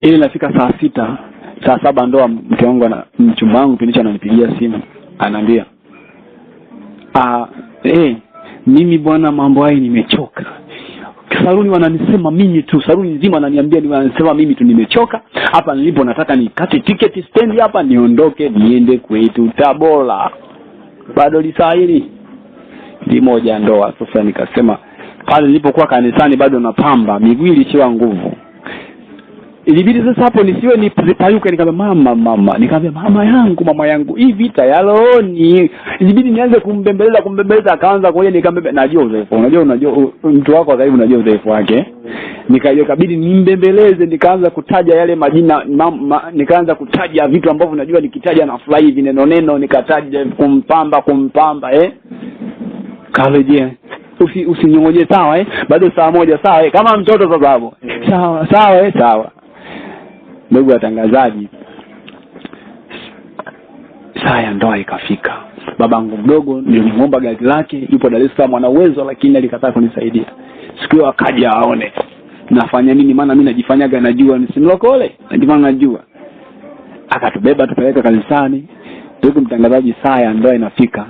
Ili nafika saa 6, saa 7 ndoa mke wangu na mchumba wangu kinicha ananipigia simu. Anaambia, mimi bwana mambo haya nimechoka. Saluni wananisema mimi tu, saluni nzima wananiambia wanasema mimi tu nimechoka. Hapa nilipo nataka nikate tiketi stand hapa niondoke niende kwetu Tabora. Bado lisaa hili moja ndoa. Sasa nikasema pale nilipokuwa kanisani bado napamba, miguu ilishiwa nguvu. Ilibidi sasa hapo nisiwe nipayuke, nikamwambia mama yangu hii vita ya rohoni. Ilibidi nianze kumbembeleza akaanza kuja nikambebe. Najua udhaifu. Unajua mtu wako karibu unajua udhaifu wake. Nikabidi nimbembeleze, nikaanza kutaja yale majina nikaanza kutaja vitu ambavyo najua nikitaja na furahi hivi neno nikataja kumpamba Kaweje usinyongoje sawa bado saa 1 sawa kama mtoto sasa hapo. Sawa. Ndugu watangazaji, saa ya ndoa ikafika. Babangu mdogo nilimuomba gari lake, yupo Dar es Salaam, ana uwezo lakini alikataa kunisaidia. Siku hiyo akaja aone nafanya nini, maana mimi najifanyaga najua, nisimlokole najua. Akatubeba tupeleka kanisani. Ndugu mtangazaji, saa ya ndoa inafika.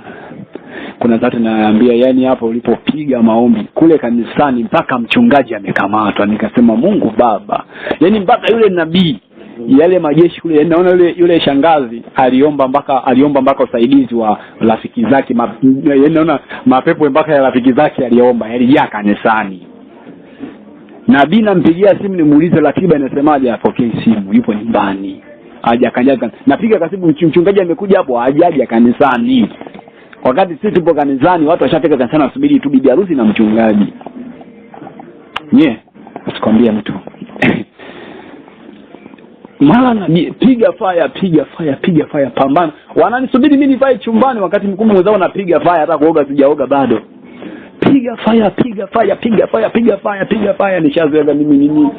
Kuna zatu naambia, yani hapo ulipopiga maombi kule kanisani mpaka mchungaji amekamatwa. Nikasema Mungu Baba, yani mpaka yule nabii yale majeshi kule, naona yule shangazi aliomba mpaka usaidizi wa rafiki zake, naona mapepo mpaka ya rafiki zake aliomba yalijaa kanisani. Nabii nampigia simu nimuulize ratiba inasemaje, apokee simu, yupo nyumbani. Haja kanyaga. Napiga kasibu mchungaji amekuja hapo, hajaja kanisani. Wakati sisi tupo kanisani, watu washafika kanisani wasubiri tu bibi harusi na mchungaji. Sikwambia mtu. Mara piga fire pambana. Wananisubiri mimi nivae chumbani wakati mkubwa mwenzao napiga fire, hata kuoga sijaoga bado. Piga fire nishazoea mimi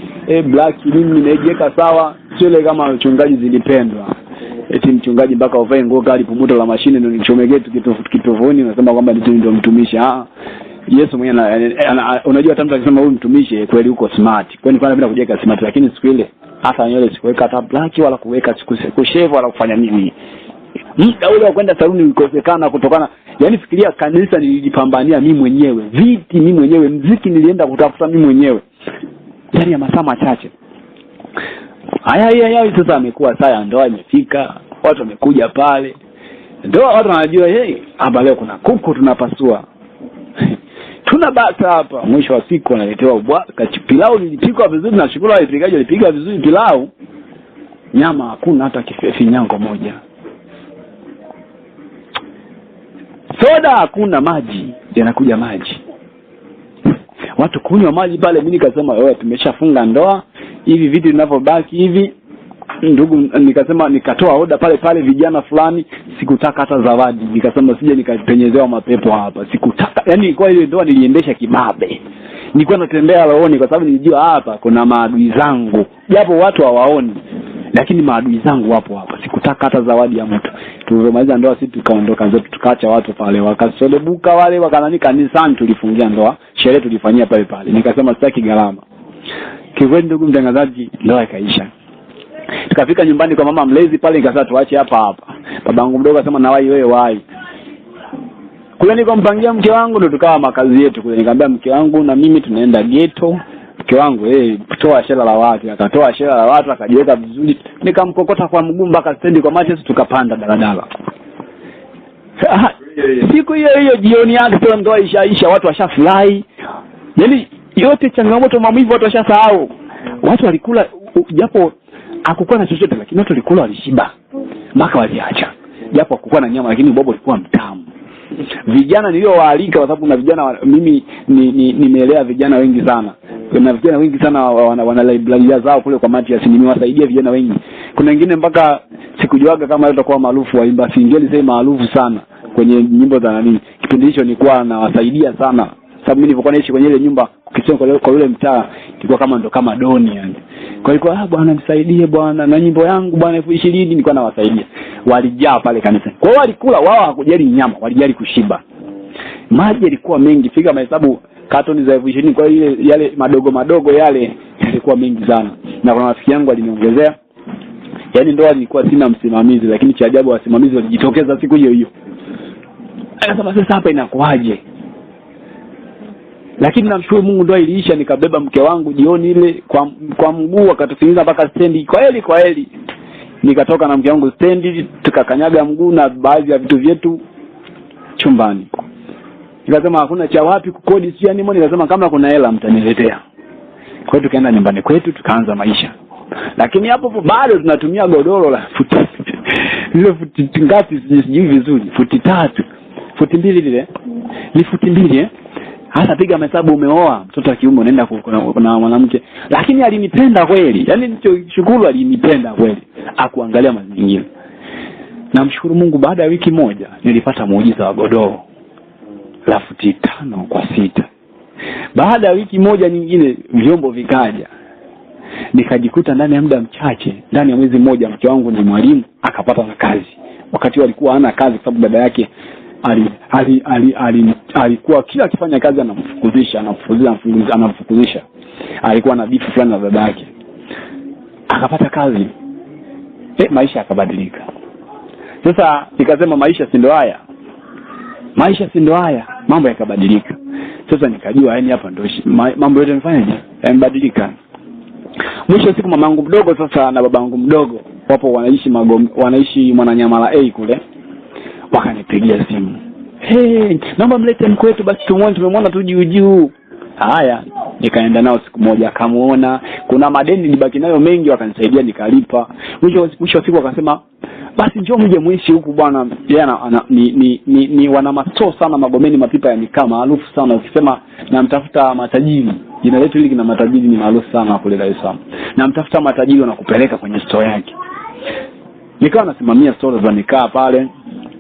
black mimi nimejeka sawa, sio ile kama mchungaji zilipendwa. Eti mchungaji mpaka uvae nguo kali pubuto la mashine ndio nichomegee kitovoni unasema kwamba ndio mtumishi. Yesu mwenyewe unajua hata mtu akisema huyu mtumishi kweli uko smart. Kwani napenda kujeka smart, lakini siku ile hata nywele sikuweka hata black wala kuweka kushave wala kufanya nini. Muda ule wa kwenda saluni ulikosekana kutokana, yani fikiria kanisa nilijipambania mimi mwenyewe, viti mimi mwenyewe, muziki nilienda kutafuta mimi mwenyewe. Yani ya masaa machache. Haya sasa amekuwa saa ya ndoa imefika, watu wamekuja pale. Ndoa watu wanajua hapa leo kuna kuku tunapasua. Tuna bata hapa. Mwisho wa siku wanaletewa pilau lilipikwa vizuri na shukuru alipigaje alipiga vizuri pilau. Nyama hakuna hata finyango moja. Soda hakuna, maji. Yanakuja maji. Watu kunywa maji pale, mimi nikasema tumeshafunga ndoa. Hivi vitu vinavyobaki hivi ndugu, nikasema nikatoa oda pale vijana fulani, sikutaka hata zawadi. Nikasema sije nikapenyezewa mapepo hapa, sikutaka. Yani kwa ile ndoa niliendesha kibabe. Nilikuwa natembea rohoni kwa sababu nilijua hapa kuna maadui zangu. Japo watu hawaoni, lakini maadui zangu wapo hapa. Sikutaka hata zawadi ya mtu. Tulipomaliza ndoa sisi tukaondoka zetu, tukaacha watu pale wakasolebuka wale wakanani kanisani, tulifungia ndoa, sherehe tulifanyia pale. Nikasema sitaki gharama. Kikweli ndugu mtangazaji, ndoa ikaisha. Tukafika nyumbani kwa mama mlezi pale, nikasema tuache hapa. Babangu mdogo akasema na wewe wai. Kule nikampangia mke wangu ndo tukawa makazi yetu kule. Nikamwambia mke wangu na mimi tunaenda ghetto. Mke wangu toa shela la watu, akatoa shela la watu akajiweka vizuri. Nikamkokota kwa mguu mpaka stendi kwa macho, tukapanda daladala. Siku hiyo jioni yake tu ndoa ishaisha, watu washafurahi. Yaani yote changamoto maumivu watu washasahau. Watu walikula, japo hakukuwa na chochote lakini watu walikula walishiba. Mpaka waliacha. Japo hakukuwa na nyama lakini bobo ulikuwa mtamu. Vijana niliowaalika kwa sababu kuna vijana mimi nimeelea vijana wengi sana. Kuna vijana wengi sana wana library zao kule kwa Matias, nimewasaidia vijana wengi. Kuna wengine mpaka sikujuaga kama watakuwa maarufu, waimba singeli sasa maarufu sana kwenye nyimbo za nani. Kipindi hicho nilikuwa nawasaidia sana. Sababu mimi nilipokuwa naishi kwenye ile nyumba ukisema kwa yule mtaa ilikuwa kama doni yani. Kwa hiyo bwana nisaidie bwana na nyimbo yangu bwana 2020 nilikuwa nawasaidia. Walijaa pale kanisa. Kwa hiyo walikula, wao hakujali nyama, walijali kushiba. Maji yalikuwa mengi, fika mahesabu katoni za 2020 kwa ile yale madogo yale yalikuwa mengi sana, na kuna rafiki yangu aliniongezea, yaani ndoa nilikuwa sina msimamizi, lakini cha ajabu wasimamizi walijitokeza siku hiyo hiyo. Akasema sasa hapa inakuaje? Lakini namshukuru Mungu ndoa iliisha, nikabeba mke wangu jioni ile kwa mguu, akatusingiza mpaka stendi. Kwa heli nikatoka na mke wangu stendi, tukakanyaga mguu na baadhi ya vitu vyetu chumbani. Nikasema hakuna cha wapi kukodi si yani mbona, nikasema kama kuna hela mtaniletea. Kwa hiyo tukaenda nyumbani kwetu tukaanza maisha. Lakini hapo bado tunatumia godoro la futi ile futi ngapi sijui vizuri, futi 3, futi 2 lile. Ni futi 2 Hasa piga mahesabu, umeoa mtoto wa kiume unaenda kuna mwanamke. Lakini alinipenda kweli. Yaani nilichoshukuru alinipenda kweli. Akuangalia mazingira. Namshukuru Mungu baada ya wiki moja nilipata muujiza wa godoro la futi 5 kwa 6. Baada ya wiki moja nyingine vyombo vikaja. Nikajikuta ndani ya muda mchache, ndani ya mwezi mmoja mke wangu ni mwalimu, akapata na kazi. Wakati alikuwa hana kazi kwa sababu dada yake alikuwa kila akifanya kazi anamfukuzisha. Alikuwa na bifu fulani na dada yake. Akapata kazi. Maisha yakabadilika. Sasa nikasema maisha si ndo haya. Maisha si ndo haya, mambo yakabadilika. Sasa nikajua yani hapa ndo mambo yote yamefanyaje? Yamebadilika. Mwisho siku mamangu mdogo sasa na babangu mdogo wapo wanaishi Mwananyamala A kule. Wakanipigia simu. Naomba mlete mkwetu basi tumuone, tumemwona tu juu. Haya, nikaenda nao siku moja, akamuona kuna madeni nilibaki nayo mengi, wakanisaidia nikalipa. Mwisho siku akasema basi njoo mje muishi huku bwana. Yeye ni wana masto sana Magomeni, mapipa ya mikaa maarufu sana. Ukisema namtafuta matajiri, jina letu hili kina matajiri ni maarufu sana kule Dar es Salaam. Namtafuta matajiri wanakupeleka kwenye store yake. Nikawa nasimamia store za mikaa pale,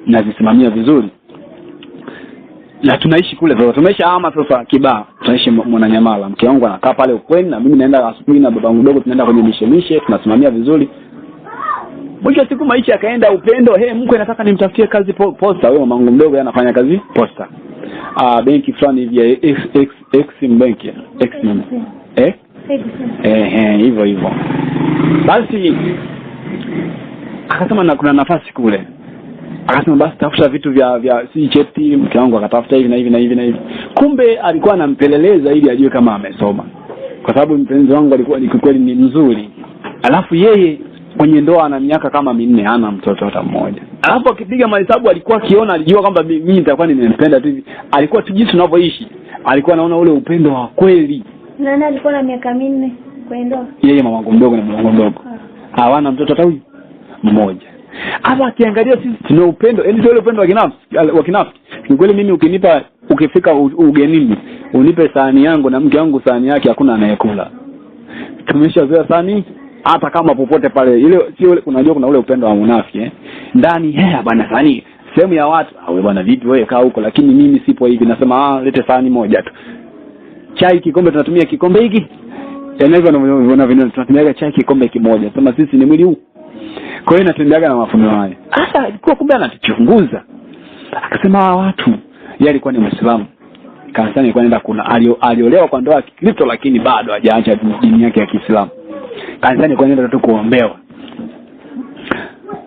nazisimamia vizuri. Na tunaishi kule sasa. Tumesha ama sasa Kibaha. Tunaishi Mwananyamala. Mke wangu anakaa pale ukweni na mimi naenda asubuhi na babangu mdogo tunaenda kwenye mishemishe, tunasimamia vizuri. Mwisho siku maisha yakaenda upendo. Mkwe nataka nimtafutie kazi posta. Wewe mamangu mdogo anafanya kazi posta. Benki fulani hivi ya Exim Bank. Exim. Hivyo. Basi akasema kuna nafasi kule. Akasema basi tafuta vitu vya cheti. Mke wangu akatafuta hivi na hivi. Kumbe alikuwa anampeleleza ili ajue kama amesoma. Kwa sababu mpenzi wangu alikuwa ni kweli ni mzuri. Alafu yeye kwenye ndoa ana miaka kama 4, hana mtoto hata mmoja. Alafu akipiga mahesabu alikuwa akiona, alijua kwamba mimi nitakuwa nimempenda tu. Alikuwa tu jinsi tunavyoishi. Alikuwa anaona ule upendo wa kweli. Nani alikuwa na miaka 4 kwa ndoa? Yeye mamangu mdogo na mamangu mdogo. Hawana mtoto hata huyu mmoja. Hapa akiangalia sisi tuna upendo, yaani ile upendo wa kinafsi. Kweli mimi ukifika ugenini, unipe sahani yangu na mke wangu sahani yake, hakuna anayekula. Tumeshazoea sahani hata kama popote pale. Ile sio, unajua kuna ule upendo wa munafiki ndani. Bwana sahani sehemu ya watu, wewe bwana vipi wewe kaa huko, lakini mimi sipo hivi, nasema lete sahani moja tu. Chai kikombe tunatumia kikombe hiki. Yaani hivyo tunatumia chai kikombe kimoja. Sema sisi ni mwili huu. Kwa hiyo natembeaga na mafuno haya. Sasa alikuwa kumbe anatuchunguza. Akasema watu, yeye alikuwa ni Muislamu. Kanisani alikuwa anaenda aliolewa kwa ndoa ya Kikristo lakini bado hajaacha dini yake ya Kiislamu. Kanisani alikuwa anaenda tu kuombewa.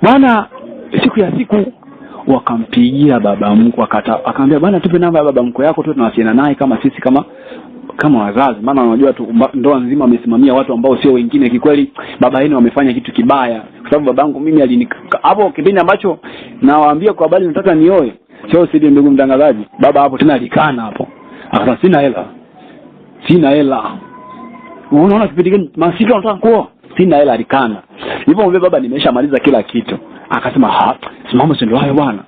Bwana siku ya siku wakampigia baba mkwe, akamwambia bwana tupe namba ya baba mkwe yako tu tunawasiliana naye kama sisi kama wazazi, maana unajua tu ndoa nzima amesimamia watu ambao sio wengine. Kikweli baba yenu wamefanya kitu kibaya, kwa sababu babangu mimi hapo kipindi ambacho nawaambia kwa habari nataka nioe, sio sidi ndugu mtangazaji, baba hapo tena alikana hapo, akasema sina hela. Unaona kipindi gani masika unataka kuoa? Sina hela, alikana. Nilipomwambia baba nimeshamaliza kila kitu, akasema simama ndio hayo bwana.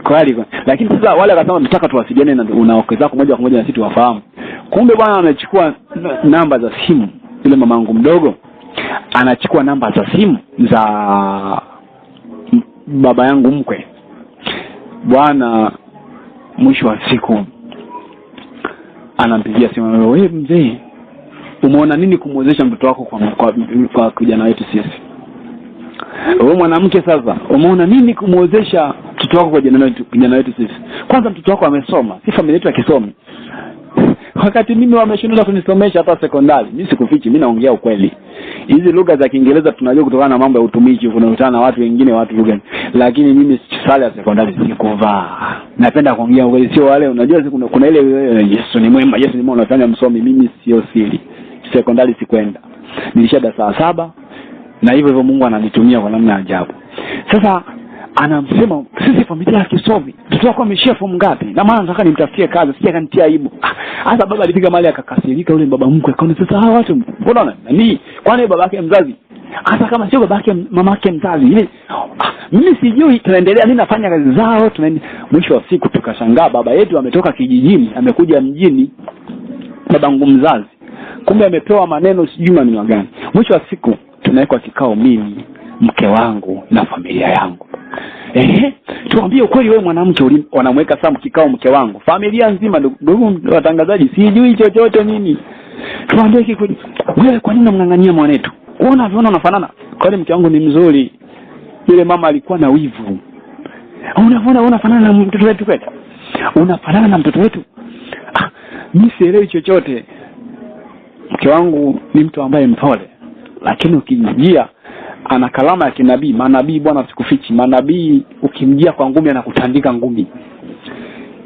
Kweli. Lakini sasa wale akasema nataka tuwasiliane na unaokeza zako moja kwa moja na sisi tuwafahamu. Kumbe bwana anachukua namba za simu. Yule mamangu mdogo anachukua namba za simu za baba yangu mkwe. Bwana mwisho wa siku anampigia simu, wewe mzee, umeona nini kumwezesha mtoto wako kwa kijana wetu sisi? Wewe mwanamke sasa, umeona nini kumwezesha mtoto wako kwa kijana wetu sisi? Kwanza mtoto wako amesoma, si familia yetu akisomi. wakati mimi wameshindwa kunisomesha hata sekondari. Mimi sikufichi, mimi naongea ukweli. Hizi lugha za Kiingereza tunajua kutokana na mambo ya utumishi, unakutana na watu wengine watu lugha. Lakini mimi sala ya sekondari sikuvaa. Napenda kuongea ukweli, sio wale unajua kuna ile Yesu ni mwema, Yesu ni mwema unafanya msomi. Mimi sio siri. Sekondari sikwenda. Nilisha darasa 7 na hivyo Mungu ananitumia kwa namna ajabu. Sasa anamsema sisi familia ya kisomi tutakuwa ameshia form ngapi, na maana nataka nimtafutie kazi sije kanitia aibu. Hasa baba alipiga mali akakasirika, yule baba mkwe akaona sasa hawa watu mbona nani, kwani babake mzazi, hata kama sio babake mamake mzazi ile mimi sijui. Tunaendelea nini, nafanya kazi zao mwisho wa siku tukashangaa baba yetu ametoka kijijini amekuja mjini, babangu mzazi, kumbe amepewa maneno sijui maneno gani. Mwisho wa siku tunawekwa kikao mimi, mke wangu na familia yangu. Tuambie ukweli, wewe mwanamke wanamweka saa kikao mke wangu, familia nzima, ndugu watangazaji, sijui chochote nini. Tuambie kikweli, wewe kwa nini unamngangania mwanetu? Unaona unafanana. Kwani mke wangu ni mzuri. Yule mama alikuwa na wivu. Unafanana na mtoto wetu kweli? Unafanana na mtoto wetu? Mimi sielewi chochote. Mke wangu ni mtu ambaye mpole, lakini ukimjia ana kalama ya kinabii. Manabii bwana sikufichi, manabii ukimjia kwa ngumi anakutandika ngumi.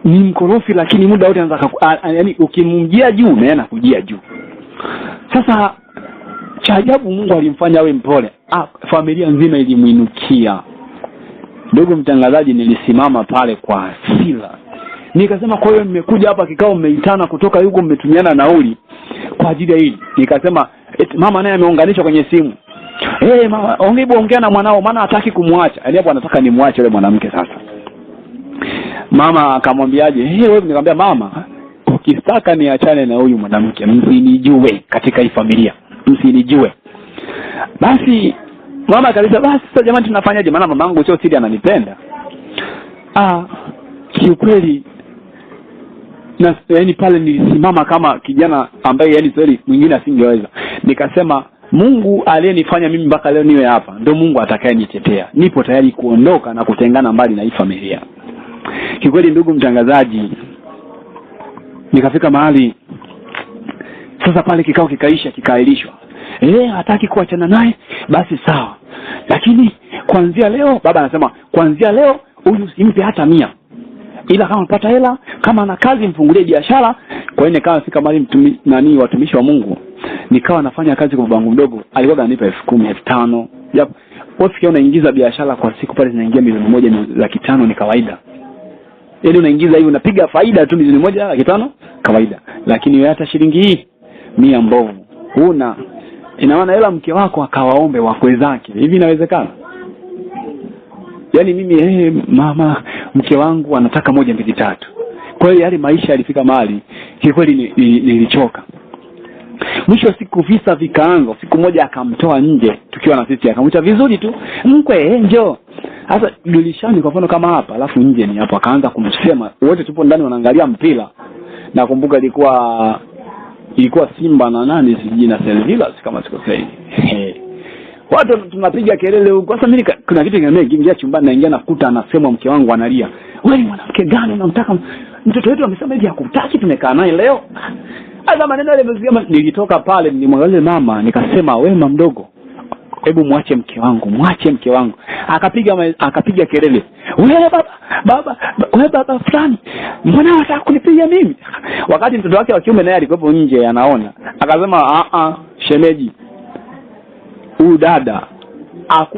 Ni mkorofi, lakini muda wote anaanza yaani ukimjia juu na anakujia juu. Sasa cha ajabu Mungu alimfanya awe mpole. Familia nzima ilimuinukia. Ndugu mtangazaji, nilisimama pale kwa hasira. Nikasema kwa hiyo mmekuja hapa kikao mmeitana kutoka yuko mmetumiana nauli kwa ajili ya hili. Nikasema mama naye ameunganishwa kwenye simu. Mama, ongea na mwanao maana hataki kumwacha. Yaani hapo anataka nimwache yule mwanamke sasa. Mama akamwambiaje? Wewe, nikamwambia mama, ukitaka niachane na huyu mwanamke msinijue katika hii familia. Msinijue. Basi mama akalisema basi sasa jamani tunafanyaje? Maana mamangu sio siri ananipenda. Kiukweli na yaani pale nilisimama kama kijana ambaye yaani swali mwingine asingeweza. Nikasema Mungu aliyenifanya mimi mpaka leo niwe hapa ndio Mungu atakayenitetea. Nipo tayari kuondoka na kutengana mbali na hii familia. Kikweli ndugu mtangazaji, nikafika mahali sasa pale kikao kikaisha, kikaahirishwa. Hataki kuachana naye, basi sawa. Lakini kuanzia leo baba anasema kuanzia leo huyu simpe hata 100. Ila kama unapata hela, kama ana kazi mfungulie biashara. Kwa hiyo nikawa fika mahali watumishi wa Mungu. Nikawa nafanya kazi kwa babangu mdogo. Alikuwa ananipa 10,000, 5,000. Japo wafikia unaingiza biashara kwa siku pale zinaingia 1,500,000 ni kawaida. Yaani unaingiza hivi unapiga faida tu 1,500,000 kawaida. Lakini wewe hata shilingi hii 100 mbovu huna. Ina maana hela mke wako akawaombe wakwe zake. Hivi inawezekana? Yaani mimi mama mke wangu anataka 1, 2, 3. Kwa hiyo yale maisha yalifika mahali kikweli nilichoka. Mwisho wa siku visa vikaanza. Siku moja akamtoa nje tukiwa na sisi, akamwita vizuri tu, mkwe njoo. Sasa dilishani kwa mfano kama hapa, alafu nje ni hapo, akaanza kumsema. Wote tupo ndani wanaangalia mpira. Nakumbuka ilikuwa Simba na nani sijui na Sevilla kama sikosei. Watu tunapiga kelele huko. Sasa mimi kuna kitu kimeingia chumbani, naingia nakuta anasema mke wangu analia. Wewe ni mwanamke gani unamtaka mtoto wetu? Amesema hivi hakutaki, tumekaa naye leo. Sasa maneno yale mzima. Nilitoka pale nilimwangalia mama, nikasema wewe mama mdogo, hebu muache mke wangu. Akapiga kelele. Wewe baba fulani, mbona unataka kunipiga mimi? Wakati mtoto wake wa kiume naye alikuwa nje anaona. Akasema shemeji, huyu dada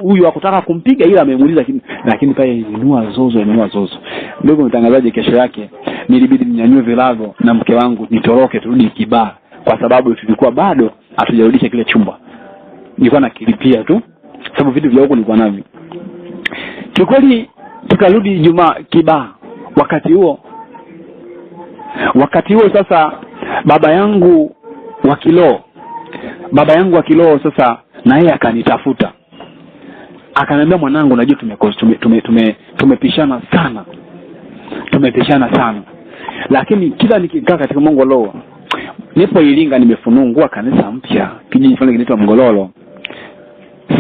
huyu hakutaka kumpiga ila amemuuliza, lakini pale inua zozo. Ndugu mtangazaji, kesho yake nilibidi ninyanyue vilago na mke wangu nitoroke turudi Kibaa, kwa sababu tulikuwa bado hatujarudisha kile chumba. Nilikuwa nakilipia tu sababu vitu vya huko nilikuwa navyo. Kikweli tukarudi Ijumaa Kibaa. Wakati huo sasa baba yangu wa Kiloo sasa na yeye akanitafuta. Akaniambia mwanangu, najua tumepishana sana. Lakini kila nikikaa katika Mongolo, nipo Iringa nimefunungua kanisa mpya kijiji fulani kinaitwa Mngololo.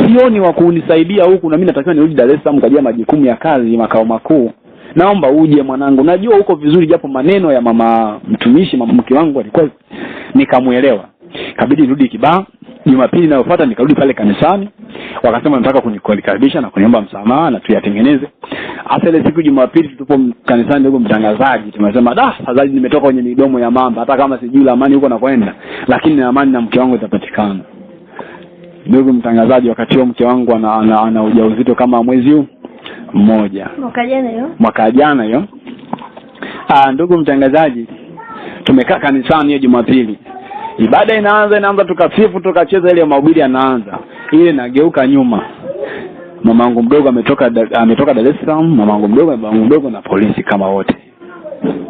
Sioni wa kunisaidia huku na mimi natakiwa nirudi Dar es Salaam kajia majukumu ya kazi makao makuu. naomba uje mwanangu, najua uko vizuri, japo maneno ya mama mtumishi, mama mke wangu alikuwa, nikamuelewa. Kabidi nirudi Kibaha. Jumapili inayofuata nikarudi pale kanisani, wakasema nataka kunikaribisha na kuniomba msamaha na tuyatengeneze. Hasa ile siku Jumapili tupo kanisani, ndugu mtangazaji, tumesema afadhali nimetoka kwenye midomo ya mamba, hata kama sijui la amani huko na kwenda, lakini na amani na mke wangu itapatikana. Ndugu mtangazaji, wakati huo mke wangu ana ujauzito kama mwezi mmoja. Mwaka jana hiyo. Ndugu mtangazaji, tumekaa kanisani hiyo Jumapili. Ibada inaanza tukasifu, tukacheza, ile mahubiri yanaanza. Ile nageuka nyuma. Mamangu mdogo ametoka Dar es Salaam, mamangu mdogo na polisi kama wote.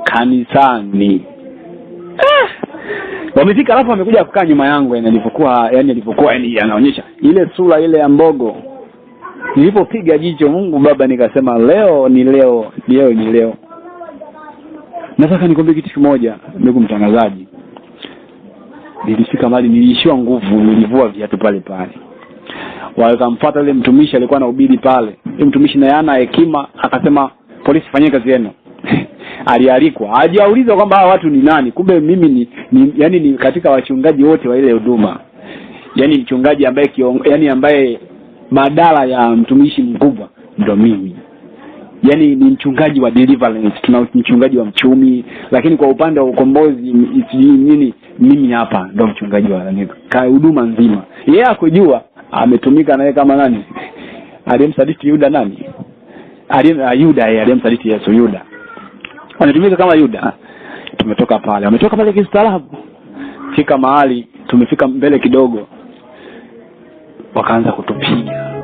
Kanisani. Wamefika, alafu wamekuja kukaa nyuma yangu, alivyokuwa anaonyesha ile sura ile ya mbogo. Nilipopiga jicho, Mungu Baba, nikasema leo ni leo. Nataka nikwambie kitu kimoja, ndugu mtangazaji. Nilifika mahali niliishiwa nguvu, nilivua viatu pale. Wakamfuata yule mtumishi alikuwa anahubiri pale. Yule mtumishi naye ana hekima, akasema polisi fanyeni kazi yenu. Alialikwa. Hajauliza kwamba hawa watu ni nani. Kumbe mimi ni katika wachungaji wote wa ile huduma. Yaani mchungaji ambaye badala ya mtumishi mkubwa ndo mimi. Yaani ni mchungaji wa deliverance, tuna mchungaji wa mchumi, lakini kwa upande wa ukombozi mimi hapa ndo mchungaji wa huduma nzima. Yeye akujua ametumika naye kama nani? Aliyemsadiki Yuda nani? Aliyemsadiki Yesu, Yuda. Anatumika kama Yuda. Tumetoka pale kistaarabu. Fika mahali, tumefika mbele kidogo, wakaanza kutupiga.